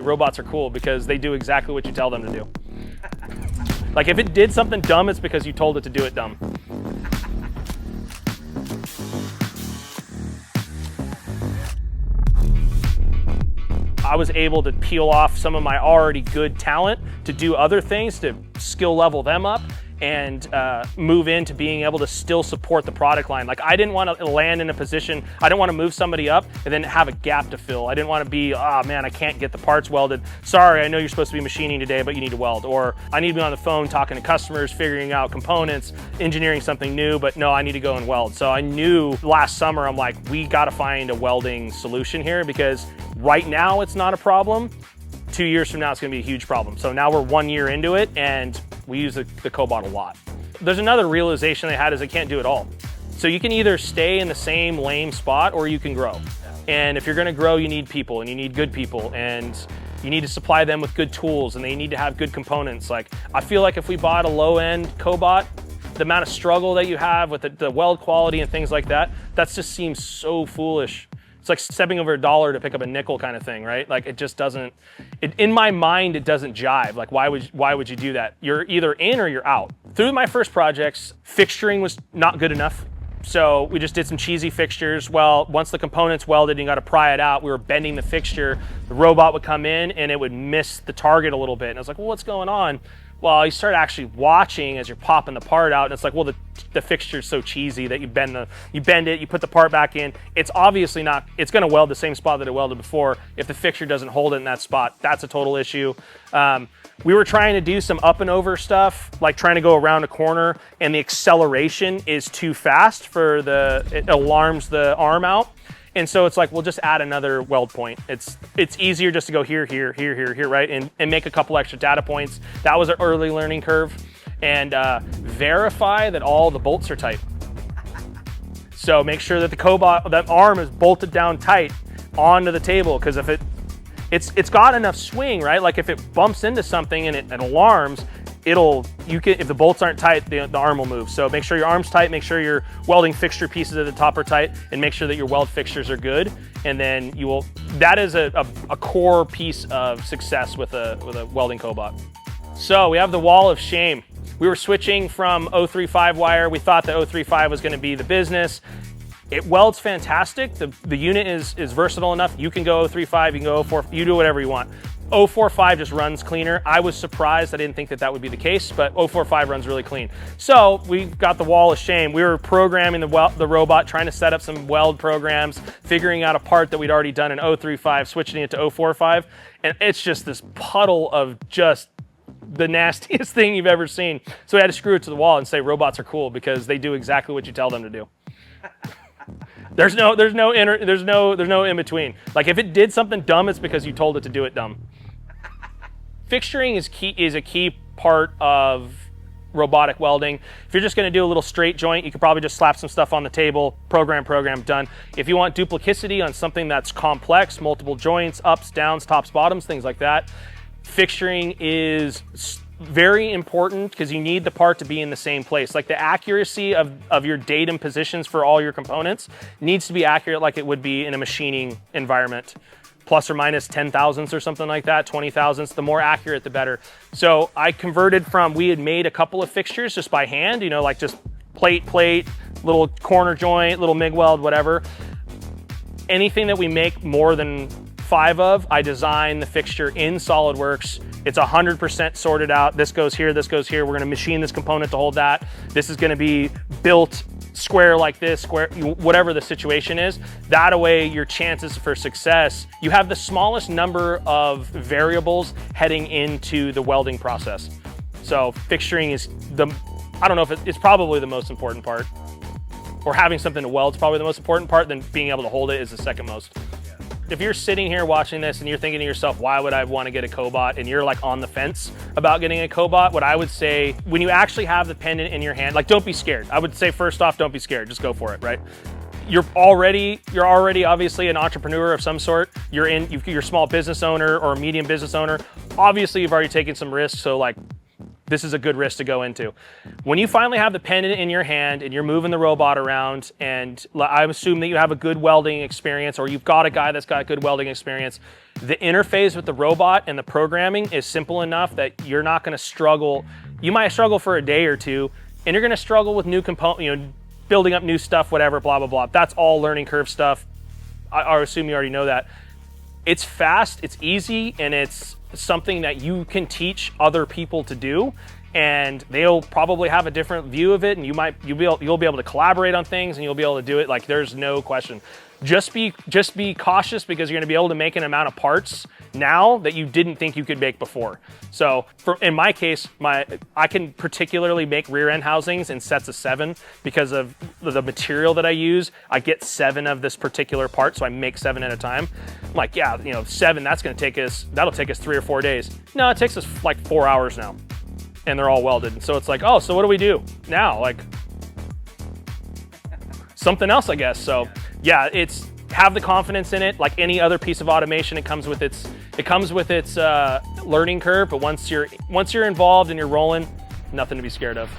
robots are cool because they do exactly what you tell them to do. Like if it did something dumb, it's because you told it to do it dumb. I was able to peel off some of my already good talent to do other things, to skill level them up and move into being able to still support the product line. Like I didn't want to land in a position, I didn't want to move somebody up and then have a gap to fill. I didn't want to be, oh man, I can't get the parts welded. Sorry, I know you're supposed to be machining today, but you need to weld. Or I need to be on the phone talking to customers, figuring out components, engineering something new, but no, I need to go and weld. So I knew last summer, I'm like, we got to find a welding solution here because right now it's not a problem. 2 years from now, it's gonna be a huge problem. So now we're 1 year into it and we use the Cobot a lot. There's another realization I had is I can't do it all. So you can either stay in the same lame spot or you can grow. And if you're gonna grow, you need people and you need good people and you need to supply them with good tools and they need to have good components. Like I feel like if we bought a low-end Cobot, the amount of struggle that you have with the weld quality and things like that, that just seems so foolish. It's like stepping over $1 to pick up a nickel kind of thing, right? Like it just doesn't, in my mind, it doesn't jive. Like why would you do that? You're either in or you're out. Through my first projects, fixturing was not good enough. So we just did some cheesy fixtures. Well, once the component's welded and you got to pry it out, we were bending the fixture, the robot would come in and it would miss the target a little bit. And I was like, well, what's going on? Well, you start actually watching as you're popping the part out and it's like, well, the fixture's so cheesy that you bend it, you put the part back in. It's obviously not, it's gonna weld the same spot that it welded before. If the fixture doesn't hold it in that spot, that's a total issue. We were trying to do some up and over stuff, like trying to go around a corner and the acceleration is too fast for it alarms the arm out. And so it's like, we'll just add another weld point. It's easier just to go here, here, here, here, here, right? And make a couple extra data points. That was an early learning curve. And verify that all the bolts are tight. So make sure that the Cobot, that arm is bolted down tight onto the table, because if it's got enough swing, right? Like if it bumps into something and it alarms, if the bolts aren't tight, the arm will move. So make sure your arm's tight, make sure your welding fixture pieces at the top are tight, and make sure that your weld fixtures are good. And then that is a core piece of success with a welding Cobot. So we have the wall of shame. We were switching from 035 wire. We thought the 035 was gonna be the business. It welds fantastic. The unit is versatile enough. You can go 035, you can go 04, you do whatever you want. 045 just runs cleaner. I was surprised. I didn't think that would be the case, but 045 runs really clean. So we got the wall of shame. We were programming the robot, trying to set up some weld programs, figuring out a part that we'd already done in 035, switching it to 045. And it's just this puddle of just the nastiest thing you've ever seen. So we had to screw it to the wall and say robots are cool because they do exactly what you tell them to do. There's no in between. Like if it did something dumb, it's because you told it to do it dumb. Fixturing is a key part of robotic welding. If you're just going to do a little straight joint, you could probably just slap some stuff on the table, program, done. If you want duplicity on something that's complex, multiple joints, ups, downs, tops, bottoms, things like that, fixturing is very important because you need the part to be in the same place. Like the accuracy of your datum positions for all your components needs to be accurate like it would be in a machining environment. Plus or minus 10 thousandths or something like that, 20 thousandths, the more accurate, the better. So I converted we had made a couple of fixtures just by hand, like just plate, little corner joint, little MIG weld, whatever. Anything that we make more than 5 of, I design the fixture in SolidWorks. It's 100% sorted out. This goes here, this goes here. We're gonna machine this component to hold that. This is gonna be built square like this, square, whatever the situation is. That way your chances for success, you have the smallest number of variables heading into the welding process. So fixturing is I don't know if it's probably the most important part. Or having something to weld is probably the most important part, then being able to hold it is the second most. If you're sitting here watching this and you're thinking to yourself, why would I want to get a Cobot? And you're like on the fence about getting a Cobot, what I would say, when you actually have the pendant in your hand, like don't be scared. I would say first off, don't be scared, just go for it, right? You're already obviously an entrepreneur of some sort. You're a small business owner or a medium business owner. Obviously you've already taken some risks, so like, this is a good risk to go into. When you finally have the pendant in your hand and you're moving the robot around, and I assume that you have a good welding experience or you've got a guy that's got good welding experience, The interface with the robot and the programming is simple enough that you're not going to struggle. You might struggle for a day or two, and you're going to struggle with new component, building up new stuff, whatever, blah, blah, blah. That's all learning curve stuff. I assume you already know that. It's fast, it's easy, and it's something that you can teach other people to do, and they'll probably have a different view of it, and you'll be able to collaborate on things, and you'll be able to do it. Like, there's no question. Just be cautious, because you're going to be able to make an amount of parts now that you didn't think you could make before. So in my case, I can particularly make rear end housings in sets of 7 because of the material that I use. I get 7 of this particular part, so I make 7 at a time. I'm like, yeah, 7, that'll take us 3 or 4 days. No, it takes us like 4 hours now, and they're all welded. And so it's like, oh, so what do we do now? Like, something else, I guess. So yeah, have the confidence in it. Like any other piece of automation, it comes with its learning curve. But once you're involved and you're rolling, nothing to be scared of.